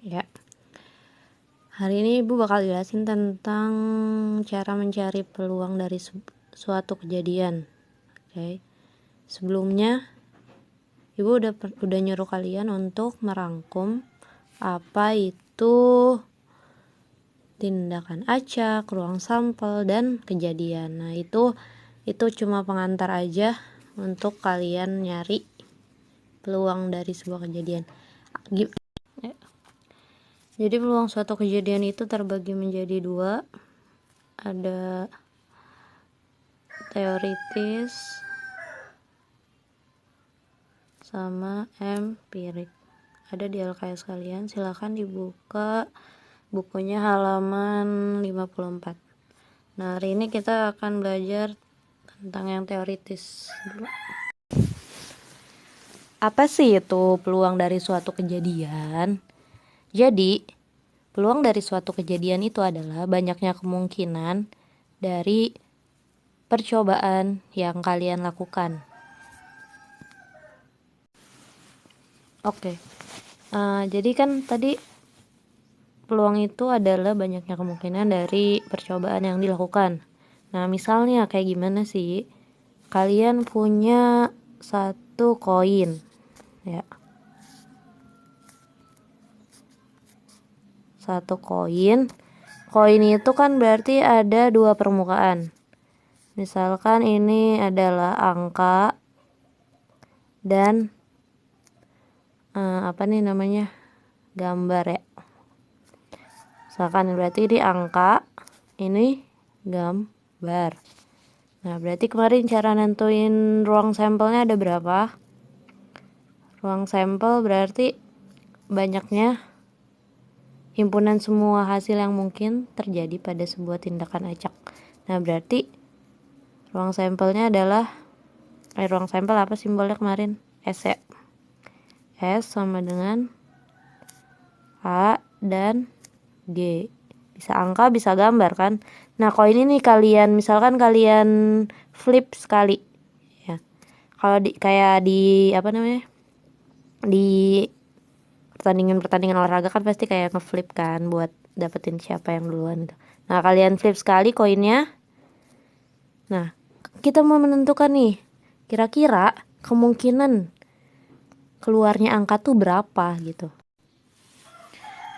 ya. Hari ini Ibu bakal jelasin tentang cara mencari peluang dari suatu kejadian. Oke. Sebelumnya Ibu udah nyuruh kalian untuk merangkum apa itu tindakan acak, ruang sampel, dan kejadian. Nah, itu cuma pengantar aja untuk kalian nyari peluang dari sebuah kejadian. Jadi peluang suatu kejadian itu terbagi menjadi dua. Ada teoritis sama empirik. Ada di LKS kalian, silahkan dibuka bukunya halaman 54. Nah, hari ini kita akan belajar tentang yang teoritis dulu. Apa sih itu peluang dari suatu kejadian? Jadi, peluang dari suatu kejadian itu adalah banyaknya kemungkinan dari percobaan yang kalian lakukan. Oke. Jadi kan tadi peluang itu adalah banyaknya kemungkinan dari percobaan yang dilakukan. Nah, misalnya kayak gimana sih? Kalian punya satu koin, ya. Satu koin. Koin itu kan berarti ada dua permukaan. Misalkan ini adalah angka dan gambar ya. Misalkan berarti ini angka, ini gambar. Nah, berarti kemarin cara nentuin ruang sampelnya ada berapa? Ruang sampel berarti banyaknya himpunan semua hasil yang mungkin terjadi pada sebuah tindakan acak. Nah, berarti ruang sampelnya adalah ruang sampel apa simbolnya kemarin? S ya. S sama dengan A dan G. Bisa angka, bisa gambar kan. Nah, koin ini misalkan kalian flip sekali ya. Kalau kayak di di pertandingan olahraga kan pasti kayak ngeflip kan buat dapetin siapa yang duluan gitu. Nah, kalian flip sekali koinnya. Nah, kita mau menentukan nih kira-kira kemungkinan keluarnya angka tuh berapa gitu.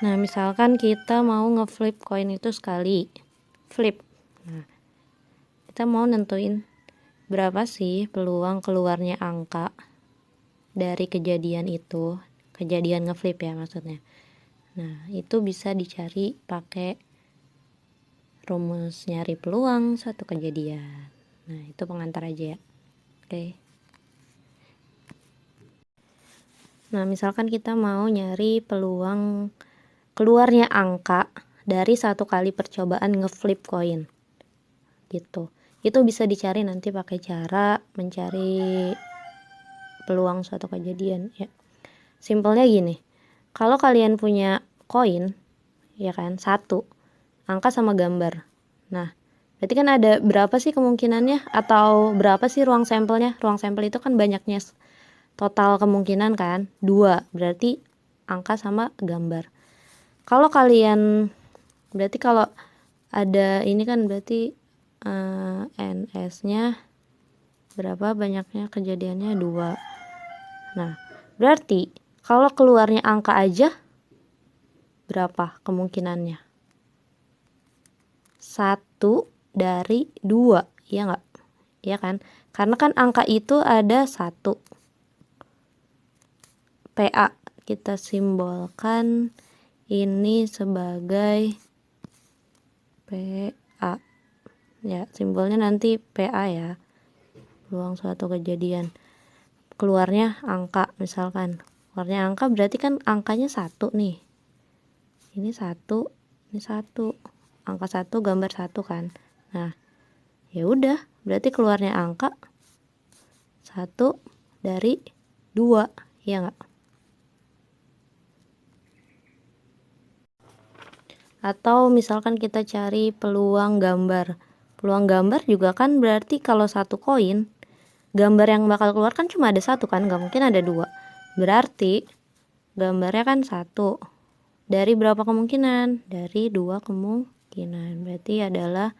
Nah, misalkan kita mau ngeflip koin itu sekali. Flip. Nah, kita mau nentuin berapa sih peluang keluarnya angka dari kejadian itu. Kejadian ngeflip ya maksudnya. Nah, itu bisa dicari pakai rumus nyari peluang suatu kejadian. Nah, itu pengantar aja ya. Oke. Nah, misalkan kita mau nyari peluang keluarnya angka dari satu kali percobaan ngeflip koin. Gitu. Itu bisa dicari nanti pakai cara mencari peluang suatu kejadian ya. Simpelnya gini. Kalau kalian punya koin ya kan, satu angka sama gambar. Nah, berarti kan ada berapa sih kemungkinannya atau berapa sih ruang sampelnya? Ruang sampel itu kan banyaknya total kemungkinan kan, 2. Berarti angka sama gambar. Kalau ada ini kan berarti NS-nya berapa, banyaknya kejadiannya 2. Nah, berarti kalau keluarnya angka aja berapa kemungkinannya? 1 dari 2, iya nggak? Iya kan? Karena kan angka itu ada 1. PA kita simbolkan ini sebagai PA. Ya, simbolnya nanti PA ya. Peluang suatu kejadian. Keluarnya angka misalkan. Keluarnya angka berarti kan angkanya 1 nih. Ini 1, ini 1. Angka 1 gambar 1 kan. Nah, ya udah, berarti keluarnya angka 1 dari 2, ya enggak? Atau misalkan kita cari peluang gambar. Peluang gambar juga kan berarti kalau satu koin, gambar yang bakal keluar kan cuma ada 1 kan, nggak mungkin ada 2. Berarti gambarnya kan 1. Dari berapa kemungkinan? Dari 2 kemungkinan. Berarti adalah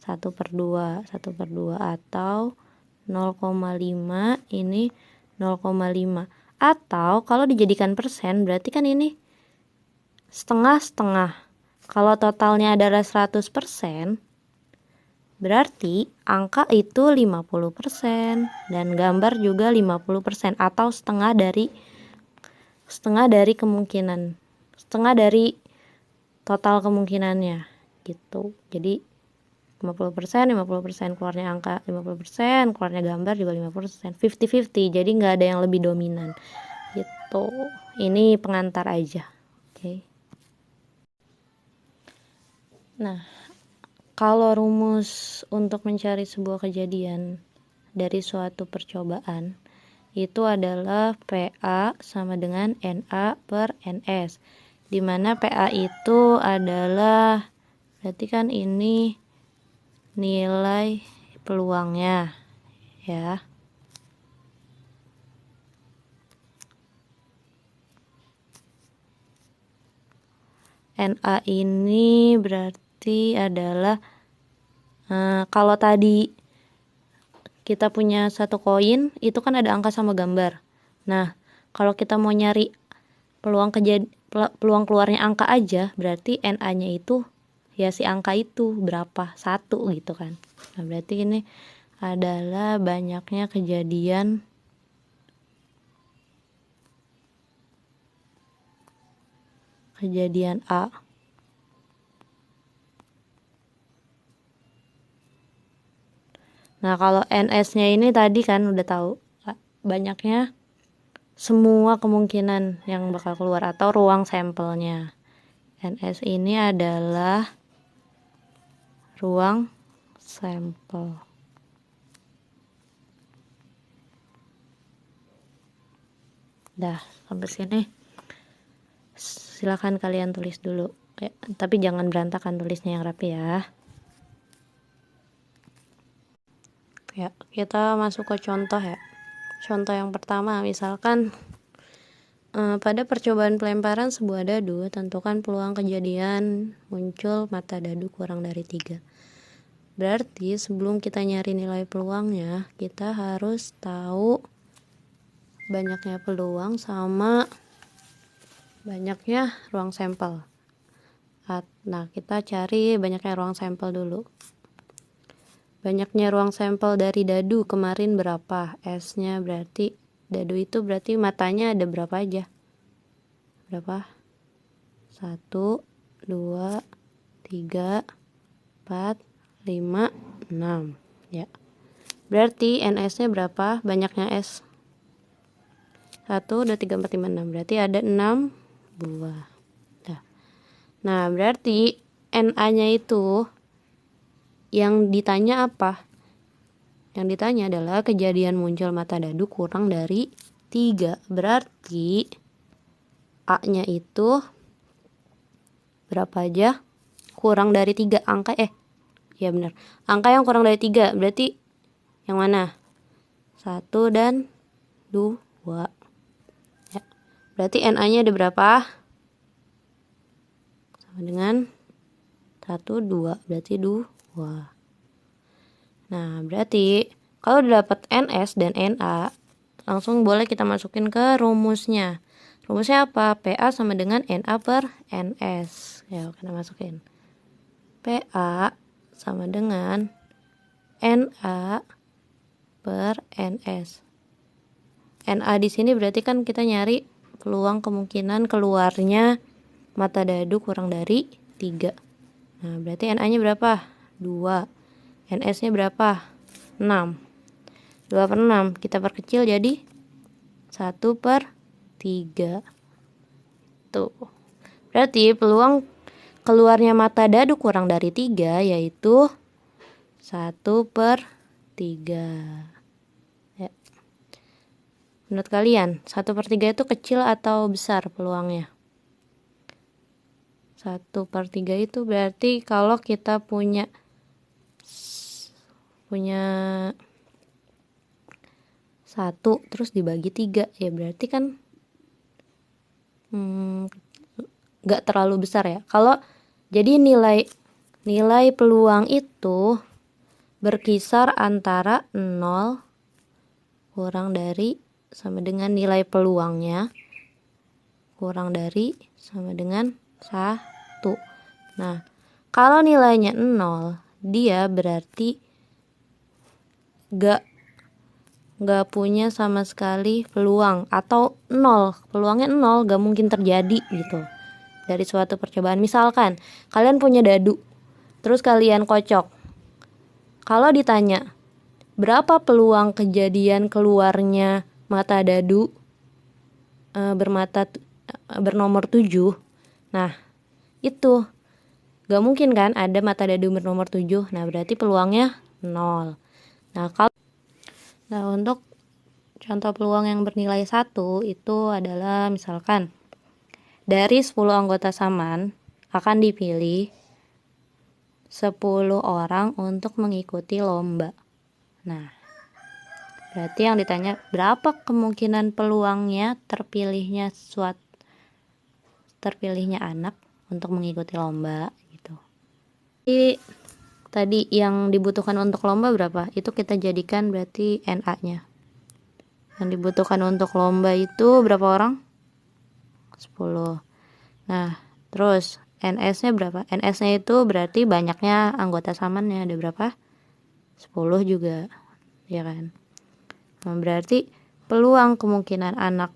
1/2 atau 0,5, ini 0,5. Atau kalau dijadikan persen berarti kan ini setengah-setengah. Kalau totalnya adalah 100%, berarti angka itu 50% dan gambar juga 50% atau setengah dari kemungkinan. Setengah dari total kemungkinannya gitu. Jadi 50% keluarnya angka 50%, keluarnya gambar juga 50%, 50-50, jadi nggak ada yang lebih dominan gitu. Ini pengantar aja. Oke. Nah, kalau rumus untuk mencari sebuah kejadian dari suatu percobaan itu adalah PA sama dengan NA per NS, dimana PA itu adalah, berarti kan ini nilai peluangnya ya. NA ini berarti adalah kalau tadi kita punya satu koin itu kan ada angka sama gambar. Nah, kalau kita mau nyari peluang keluarnya angka aja, berarti NA-nya itu ya si angka itu berapa, 1 gitu kan. Nah, berarti ini adalah banyaknya kejadian A. Nah, kalau NS-nya ini tadi kan udah tahu banyaknya semua kemungkinan yang bakal keluar atau ruang sampelnya. NS ini adalah ruang sampel. Dah, sampai sini. Silakan kalian tulis dulu. Ya, tapi jangan berantakan, tulisnya yang rapi ya. Ya, kita masuk ke contoh ya. Contoh yang pertama, misalkan pada percobaan pelemparan sebuah dadu, tentukan peluang kejadian muncul mata dadu kurang dari 3. Berarti sebelum kita nyari nilai peluangnya, kita harus tahu banyaknya peluang sama banyaknya ruang sampel. Nah, kita cari banyaknya ruang sampel dulu. Banyaknya ruang sampel dari dadu kemarin berapa? S-nya berarti dadu itu berarti matanya ada berapa aja? Berapa? 1, 2, 3, 4, 5, 6 ya. Berarti NS-nya berapa? Banyaknya S 1, 2, 3, 4, 5, 6. Berarti ada 6 buah. Nah, berarti NA-nya itu yang ditanya apa? Yang ditanya adalah kejadian muncul mata dadu kurang dari 3. Berarti A-nya itu berapa aja? Kurang dari 3 angka ya benar. Angka yang kurang dari 3 berarti yang mana? 1 dan 2. Ya. Berarti NA-nya ada berapa? Sama dengan 1, 2. Berarti 2. Nah, berarti kalau dapat NS dan NA, langsung boleh kita masukin ke rumusnya. Rumusnya apa? PA sama dengan NA per NS. Ya, kita masukin. PA sama dengan NA per NS. NA di sini berarti kan kita nyari peluang kemungkinan keluarnya mata dadu kurang dari 3. Nah, berarti NA-nya berapa? 2. NS-nya berapa? 6. 2 per 6 kita perkecil jadi 1/3. Tuh. Berarti peluang keluarnya mata dadu kurang dari 3 yaitu 1/3. Ya. Menurut kalian 1/3 itu kecil atau besar peluangnya? 1/3 itu berarti kalau kita punya 1 terus dibagi 3 ya berarti kan nggak terlalu besar ya. Kalau jadi nilai peluang itu berkisar antara 0 kurang dari sama dengan nilai peluangnya kurang dari sama dengan 1. Nah, kalau nilainya 0, dia berarti gak punya sama sekali peluang, atau 0, peluangnya 0, gak mungkin terjadi gitu dari suatu percobaan. Misalkan kalian punya dadu, terus kalian kocok. Kalau ditanya berapa peluang kejadian keluarnya mata dadu bernomor 7, nah itu gak mungkin kan ada mata dadu bernomor 7. Nah berarti peluangnya 0. Nah untuk contoh peluang yang bernilai 1 itu adalah misalkan dari 10 anggota saman akan dipilih 10 orang untuk mengikuti lomba. Nah berarti yang ditanya berapa kemungkinan peluangnya terpilihnya anak untuk mengikuti lomba gitu. Jadi tadi yang dibutuhkan untuk lomba berapa? Itu kita jadikan berarti NA-nya. Yang dibutuhkan untuk lomba itu berapa orang? 10. Nah, terus NS-nya berapa? NS-nya itu berarti banyaknya anggota samannya, ada berapa? 10 juga, ya kan? Nah, berarti peluang kemungkinan anak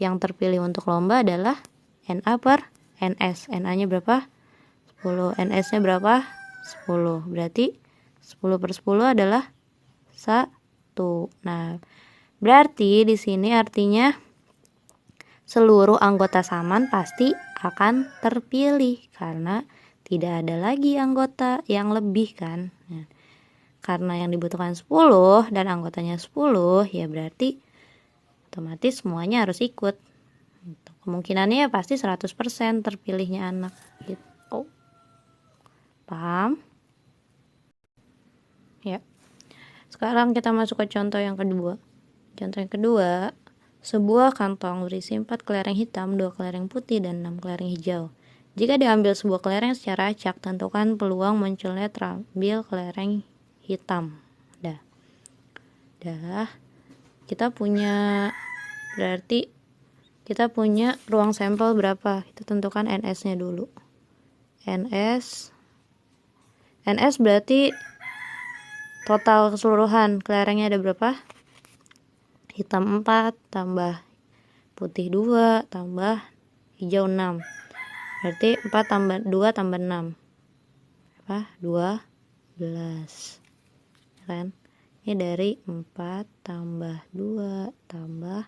yang terpilih untuk lomba adalah NA per NS. NA-nya berapa? 10. NS-nya berapa? 10. Berarti 10 per 10 adalah 1. Nah, berarti di sini artinya seluruh anggota saman pasti akan terpilih karena tidak ada lagi anggota yang lebih kan. Nah, karena yang dibutuhkan 10 dan anggotanya 10, ya berarti otomatis semuanya harus ikut. Kemungkinannya pasti 100% terpilihnya anak gitu. Paham? Ya. Sekarang kita masuk ke contoh yang kedua. Contoh yang kedua, sebuah kantong berisi 4 kelereng hitam, 2 kelereng putih, dan 6 kelereng hijau. Jika diambil sebuah kelereng secara acak, tentukan peluang munculnya terambil kelereng hitam. Dah. Kita punya ruang sampel berapa? Kita tentukan NS-nya dulu. NS berarti total keseluruhan kelerengnya ada berapa? Hitam 4 tambah putih 2 tambah hijau 6. Berarti 4 tambah 2 tambah 6. Apa? 12. Kan? Ini dari 4 tambah 2 tambah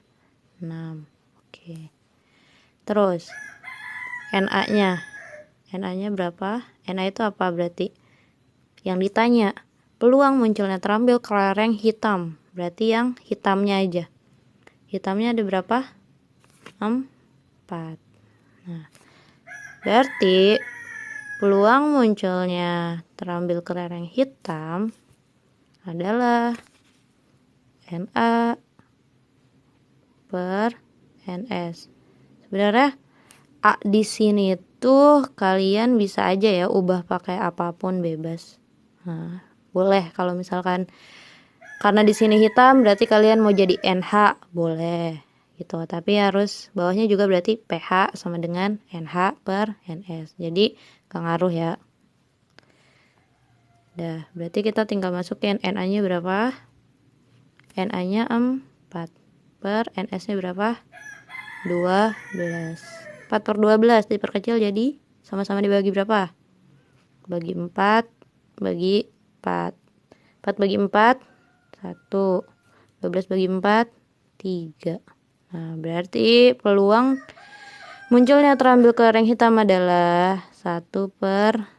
6. Oke. Terus NA-nya. NA-nya berapa? NA itu apa berarti? Yang ditanya, peluang munculnya terambil kelereng hitam. Berarti yang hitamnya aja. Hitamnya ada berapa? 4. Nah, berarti peluang munculnya terambil kelereng hitam adalah NA per NS. Sebenarnya A di sini tuh kalian bisa aja ya ubah pakai apapun, bebas. Nah, boleh kalau misalkan karena di sini hitam berarti kalian mau jadi NH boleh gitu. Tapi harus bawahnya juga berarti PH sama dengan NH per NS. Jadi gak ngaruh ya. Dah, berarti kita tinggal masukin NA-nya berapa? NA-nya 4 per NS-nya berapa? 12. 4 per 12 diperkecil jadi sama-sama dibagi berapa? Bagi 4 bagi 4. 4 bagi 4 1. 12 bagi 4 3. Nah, berarti peluang munculnya terambil kelereng hitam adalah 1 per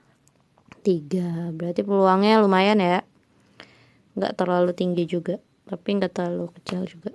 3. Berarti peluangnya lumayan ya. Nggak terlalu tinggi juga, tapi nggak terlalu kecil juga.